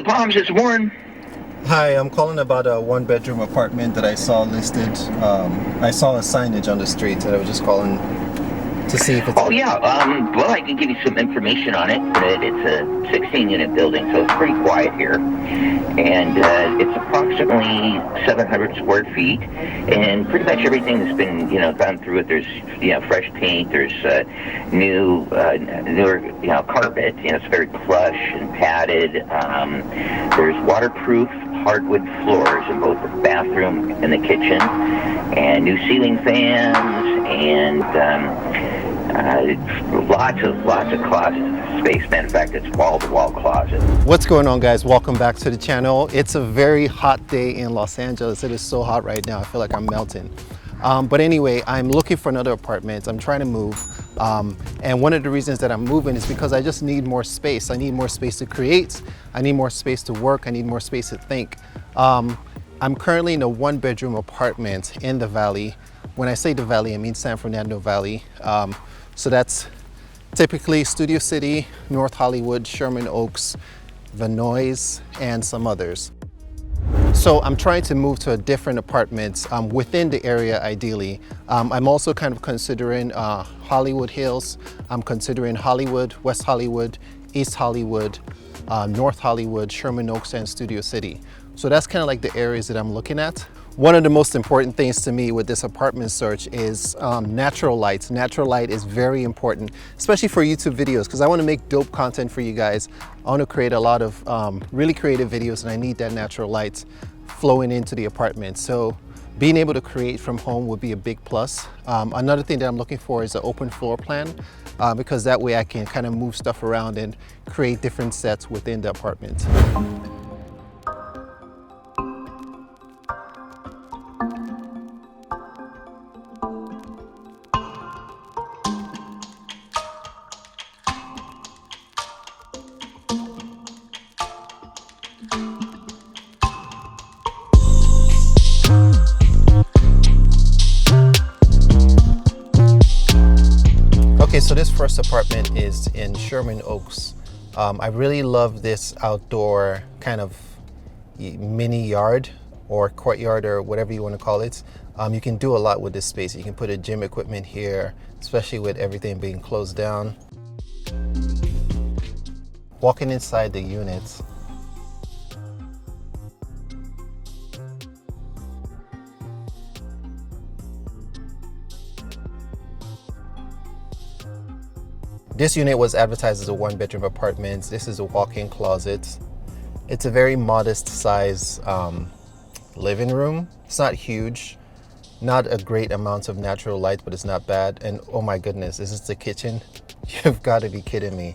the Palms, it's Warren. Hi, I'm calling about a one-bedroom apartment that I saw listed. I saw a signage on the street, and I was just calling to see if it's... Oh, yeah. Well, I can give you some information on it. It's a 16-unit building, so it's pretty quiet here. And it's approximately 700 square feet. And pretty much everything has been, gone through it. There's, fresh paint. There's newer, carpet. It's very plush and padded. There's waterproof hardwood floors in both the bathroom and the kitchen, and new ceiling fans, and lots of closet space. Matter of fact, it's wall-to-wall closet. What's going on, guys? Welcome back to the channel. It's a very hot day in Los Angeles. It is so hot right now. I feel like I'm melting. But anyway, I'm looking for another apartment. I'm trying to move. And one of the reasons that I'm moving is because I just need more space. I need more space to create. I need more space to work. I need more space to think. I'm currently in a one-bedroom apartment in the Valley. When I say the Valley, I mean San Fernando Valley. So that's typically Studio City, North Hollywood, Sherman Oaks, Vanoise, and some others. So I'm trying to move to a different apartment within the area, ideally. I'm also kind of considering Hollywood Hills. I'm considering Hollywood, West Hollywood, East Hollywood, North Hollywood, Sherman Oaks, and Studio City. So that's kind of like the areas that I'm looking at. One of the most important things to me with this apartment search is natural light. Natural light is very important, especially for YouTube videos, because I want to make dope content for you guys. I want to create a lot of really creative videos, and I need that natural light flowing into the apartment. So being able to create from home would be a big plus. Another thing that I'm looking for is an open floor plan, because that way I can kind of move stuff around and create different sets within the apartment. Okay, so this first apartment is in Sherman Oaks. I really love this outdoor kind of mini yard or courtyard or whatever you want to call it. You can do a lot with this space. You can put a gym equipment here, especially with everything being closed down. Walking inside the units, this unit was advertised as a one-bedroom apartment. This is a walk-in closet. It's a very modest size living room. It's not huge, not a great amount of natural light, but it's not bad. And oh my goodness, this is the kitchen. You've got to be kidding me.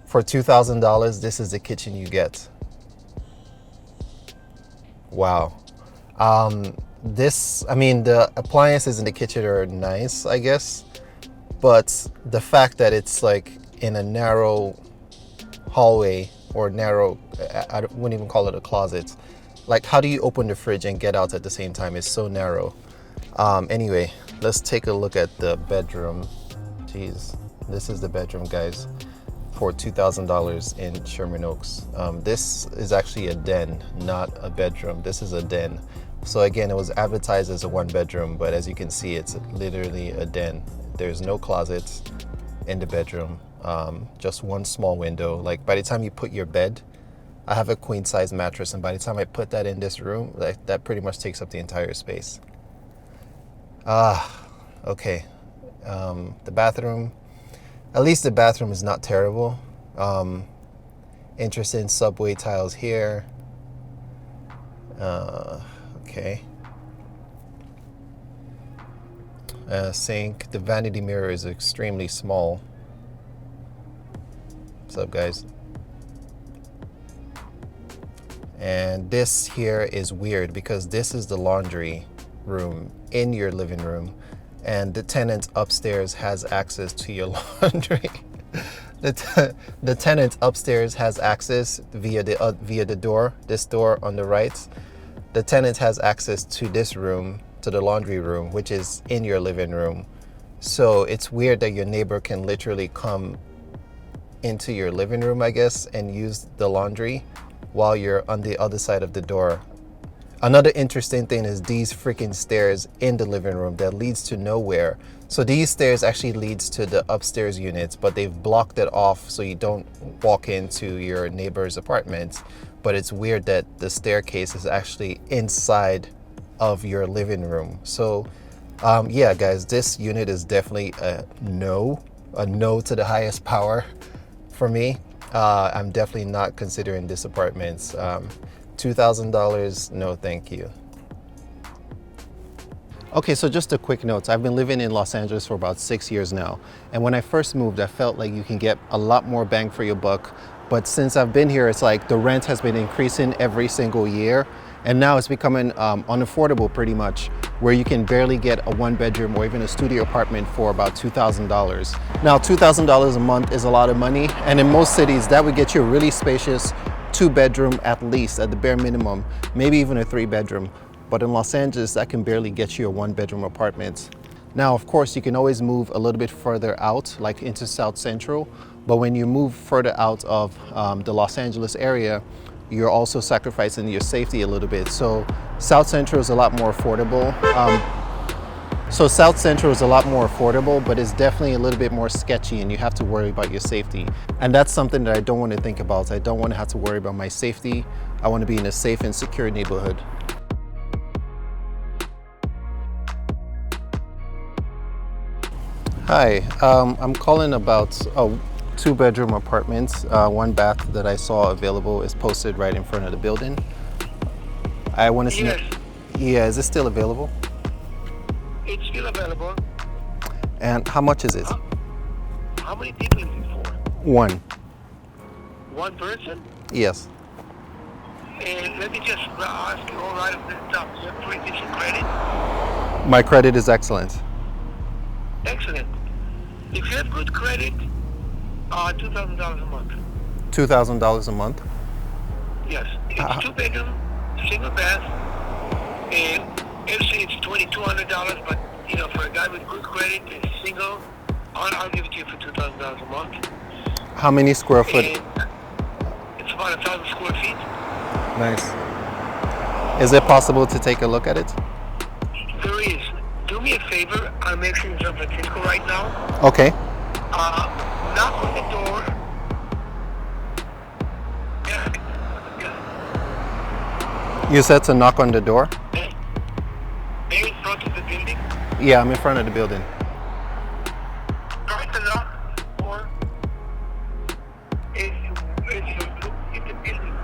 For $2,000, this is the kitchen you get. Wow. The appliances in the kitchen are nice, I guess. But the fact that it's like in a narrow hallway or narrow, I wouldn't even call it a closet. Like, how do you open the fridge and get out at the same time? It's so narrow. Anyway, let's take a look at the bedroom. Jeez, this is the bedroom, guys, for $2,000 in Sherman Oaks. This is actually a den, not a bedroom. This is a den. So again, it was advertised as a one bedroom, but as you can see, it's literally a den. There's no closets in the bedroom, just one small window. Like, by the time you put your bed, I have a queen size mattress, and by the time I put that in this room, that pretty much takes up the entire space. Okay. The bathroom, at least the bathroom is not terrible. Interesting subway tiles here. Okay. Sink. The vanity mirror is extremely small. What's up, guys? And this here is weird because this is the laundry room in your living room, and the tenant upstairs has access to your laundry. The tenant upstairs has access via the door, this door on the right. The tenant has access to this room, to the laundry room, which is in your living room. So it's weird that your neighbor can literally come into your living room, I guess, and use the laundry while you're on the other side of the door. Another interesting thing is these freaking stairs in the living room that leads to nowhere. So these stairs actually leads to the upstairs units, but they've blocked it off so you don't walk into your neighbor's apartment. But it's weird that the staircase is actually inside of your living room. So yeah, guys, this unit is definitely a no to the highest power for me. I'm definitely not considering this apartment. $2,000, no thank you. Okay, so just a quick note. I've been living in Los Angeles for about 6 years now. And when I first moved, I felt like you can get a lot more bang for your buck. But since I've been here, it's like the rent has been increasing every single year. And now it's becoming unaffordable pretty much, where you can barely get a 1-bedroom or even a studio apartment for about $2,000. Now, $2,000 a month is a lot of money. And in most cities, that would get you a really spacious 2-bedroom at least, at the bare minimum, maybe even a 3-bedroom. But in Los Angeles, that can barely get you a 1-bedroom apartment. Now, of course, you can always move a little bit further out, like into South Central. But when you move further out of the Los Angeles area, you're also sacrificing your safety a little bit. So South Central is a lot more affordable. But it's definitely a little bit more sketchy and you have to worry about your safety. And that's something that I don't want to think about. I don't want to have to worry about my safety. I want to be in a safe and secure neighborhood. Hi, I'm calling about a 2-bedroom apartment. 1 bath that I saw available is posted right in front of the building. I want to see. Yes. Yeah, is it still available? It's still available. And how much is it? How many people is it for? 1. One person? Yes. And let me just ask you all right off the top. You have pretty decent credit? My credit is excellent. Excellent. If you have good credit, $2,000 a month. $2,000 a month? Yes. It's 2-bedroom, single bath, and actually it's $2,200, but you know, for a guy with good credit and single, I'll give it to you for $2,000 a month. How many square foot? And it's about 1,000 square feet. Nice. Is it possible to take a look at it? There is. Do me a favor. I'm actually in San Francisco right now. Okay. Knock on the door. You said to knock on the door? In front of the building. Yeah, I'm in front of the building. Try to knock or it's in the building.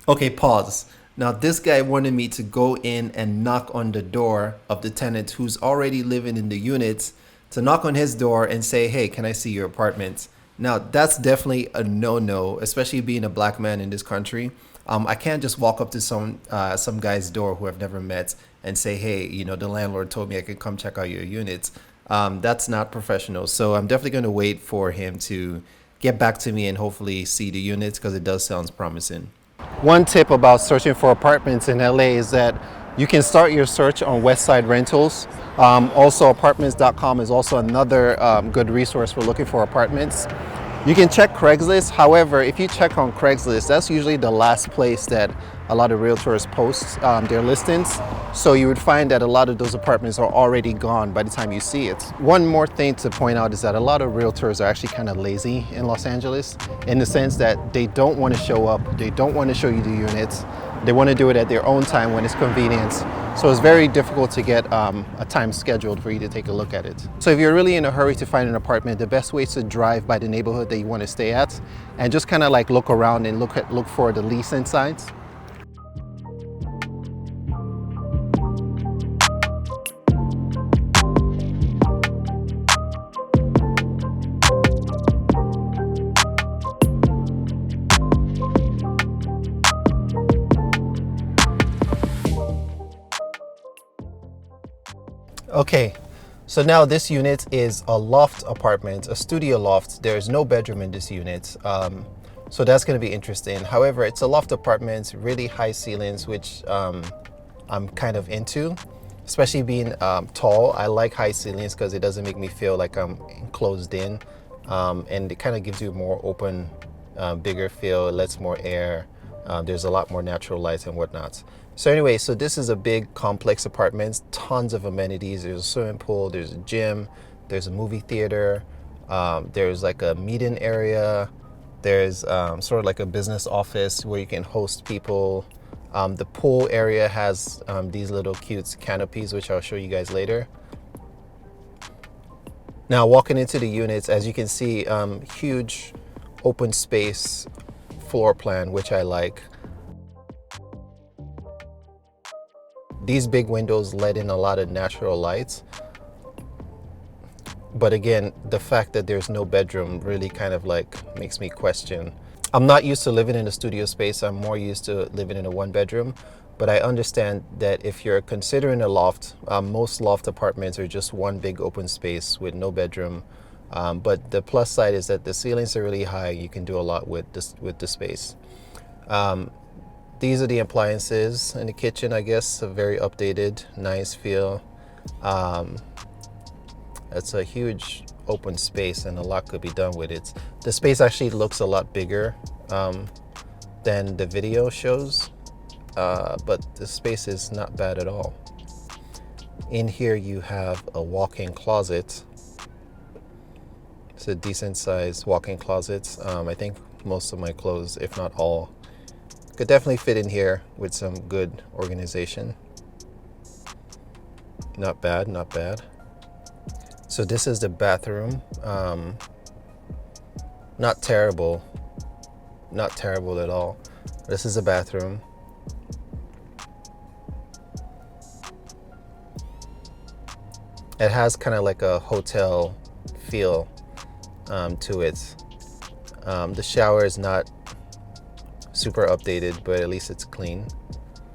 Okay, pause. Now this guy wanted me to go in and knock on the door of the tenant who's already living in the unit, to knock on his door and say, hey, can I see your apartment? Now that's definitely a no-no, especially being a black man in this country. I can't just walk up to some guy's door who I've never met and say, hey, you know, the landlord told me I could come check out your units. That's not professional. So I'm definitely going to wait for him to get back to me and hopefully see the units, because it does sound promising. One tip about searching for apartments in LA is that you can start your search on Westside Rentals. Also, apartments.com is also another good resource for looking for apartments. You can check Craigslist. However, if you check on Craigslist, that's usually the last place that a lot of realtors post their listings. So you would find that a lot of those apartments are already gone by the time you see it. One more thing to point out is that a lot of realtors are actually kind of lazy in Los Angeles, in the sense that they don't want to show up, they don't want to show you the units. They want to do it at their own time when it's convenient. So it's very difficult to get a time scheduled for you to take a look at it. So if you're really in a hurry to find an apartment, the best way is to drive by the neighborhood that you want to stay at and just kind of like look around and look for the leasing signs. Okay, so now this unit is a loft apartment, a studio loft. There is no bedroom in this unit, so that's going to be interesting. However, it's a loft apartment, really high ceilings, which I'm kind of into, especially being tall. I like high ceilings because it doesn't make me feel like I'm enclosed in, and it kind of gives you a more open bigger feel, it lets more air. There's a lot more natural light and whatnot. So anyway, so this is a big complex apartment, tons of amenities. There's a swimming pool, there's a gym, there's a movie theater, there's like a meeting area, there's sort of like a business office where you can host people. The pool area has these little cute canopies, which I'll show you guys later. Now walking into the units, as you can see, huge open space floor plan, which I like. These big windows let in a lot of natural lights. But again, the fact that there's no bedroom really kind of like makes me question. I'm not used to living in a studio space. I'm more used to living in a one bedroom. But I understand that if you're considering a loft, most loft apartments are just one big open space with no bedroom. But the plus side is that the ceilings are really high. You can do a lot with the space. These are the appliances in the kitchen, I guess, a very updated, nice feel. It's a huge open space and a lot could be done with it. The space actually looks a lot bigger than the video shows, but the space is not bad at all. In here you have a walk-in closet. It's a decent sized walk-in closet. I think most of my clothes, if not all, could definitely fit in here with some good organization. Not bad, not bad. So this is the bathroom. Not terrible at all. This is a bathroom. It has kind of like a hotel feel to it. The shower is not super updated, but at least it's clean.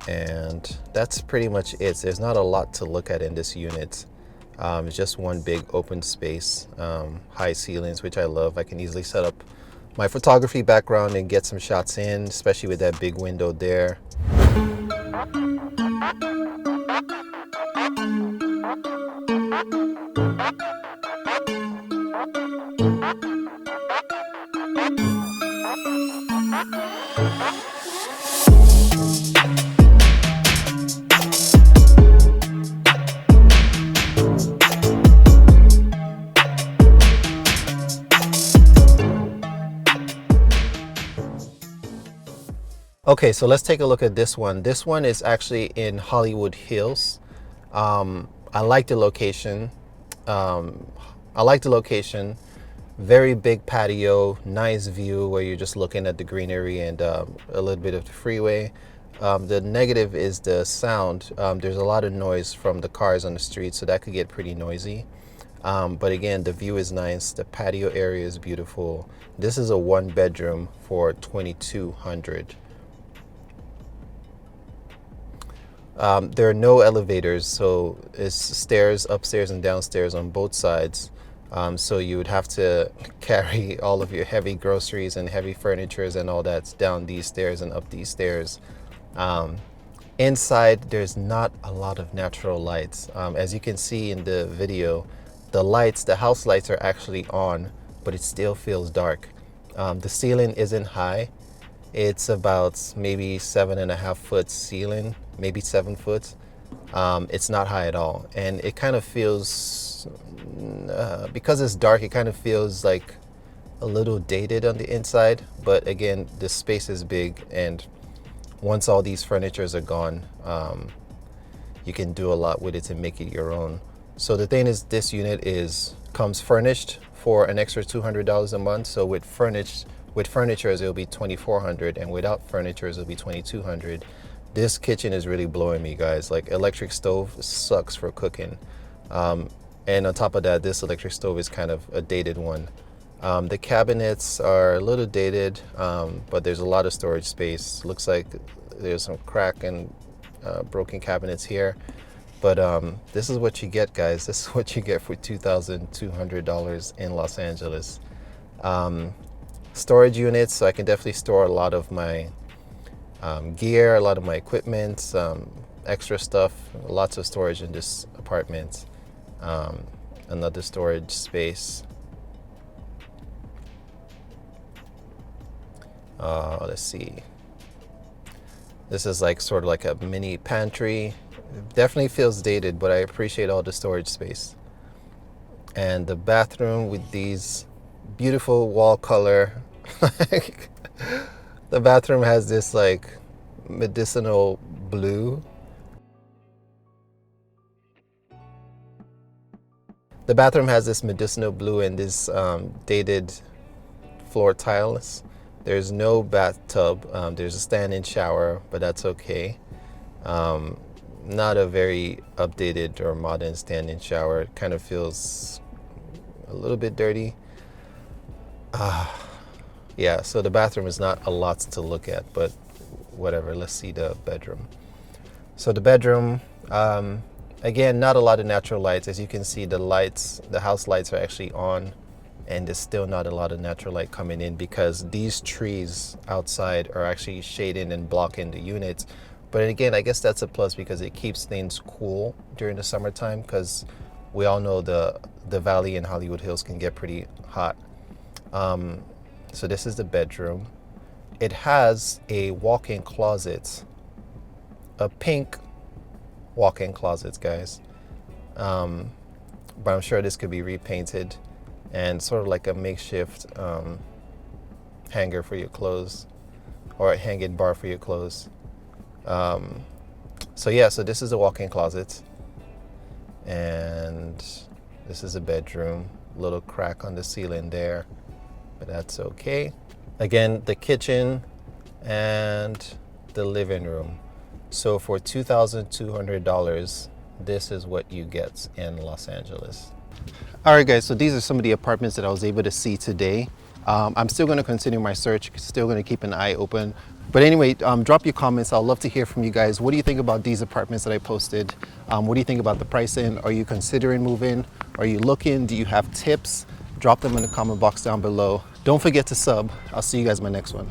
And that's pretty much it. There's not a lot to look at in this unit. It's just one big open space, high ceilings, which I love. I can easily set up my photography background and get some shots in, especially with that big window there. Okay, so let's take a look at this one. This one is actually in Hollywood Hills. I like the location. Very big patio, nice view where you're just looking at the greenery and a little bit of the freeway. The negative is the sound. There's a lot of noise from the cars on the street, so that could get pretty noisy. But again, the view is nice. The patio area is beautiful. This is a one bedroom for $2,200. There are no elevators, so it's stairs upstairs and downstairs on both sides. So you would have to carry all of your heavy groceries and heavy furnitures and all that down these stairs and up these stairs. Inside, there's not a lot of natural lights. As you can see in the video, the house lights are actually on, but it still feels dark. The ceiling isn't high. It's about maybe 7.5 foot ceiling, maybe 7 foot. It's not high at all. And it kind of feels, because it's dark, it kind of feels like a little dated on the inside. But again, the space is big, and once all these furnitures are gone, you can do a lot with it to make it your own. So the thing is, this unit comes furnished for an extra $200 a month. So with furnitures, it'll be $2,400, and without furnitures, it'll be $2,200. This kitchen is really blowing me, guys. Like, electric stove sucks for cooking. And on top of that, this electric stove is kind of a dated one. The cabinets are a little dated, but there's a lot of storage space. Looks like there's some crack and broken cabinets here. But this is what you get, guys. This is what you get for $2,200 in Los Angeles. Storage units, so I can definitely store a lot of my gear, a lot of my equipment, extra stuff. Lots of storage in this apartment. Another storage space. Let's see. This is like sort of like a mini pantry. It definitely feels dated, but I appreciate all the storage space. And the bathroom with these beautiful wall color. The bathroom has this like medicinal blue. The bathroom has this medicinal blue and this dated floor tiles. There's no bathtub. There's a stand-in shower, but that's okay. Not a very updated or modern stand-in shower. It kind of feels a little bit dirty. Yeah, so the bathroom is not a lot to look at, but whatever. Let's see the bedroom. So the bedroom, again, not a lot of natural lights. As you can see, the lights, the house lights are actually on, and there's still not a lot of natural light coming in because these trees outside are actually shading and blocking the units. But again, I guess that's a plus because it keeps things cool during the summertime, because we all know the valley and Hollywood Hills can get pretty hot. So this is the bedroom. It has a walk-in closet, a pink walk-in closet, guys. But I'm sure this could be repainted, and sort of like a makeshift hanger for your clothes, or a hanging bar for your clothes. So yeah, so this is a walk-in closet, and this is a bedroom. Little crack on the ceiling there, but that's okay. Again, the kitchen and the living room. So for $2,200, this is what you get in Los Angeles. All right, guys, so these are some of the apartments that I was able to see today. I'm still going to continue my search, still going to keep an eye open. But anyway, drop your comments. I'd love to hear from you guys. What do you think about these apartments that I posted? What do you think about the pricing? Are you considering moving? Are you looking? Do you have tips? Drop them in the comment box down below. Don't forget to sub. I'll see you guys in my next one.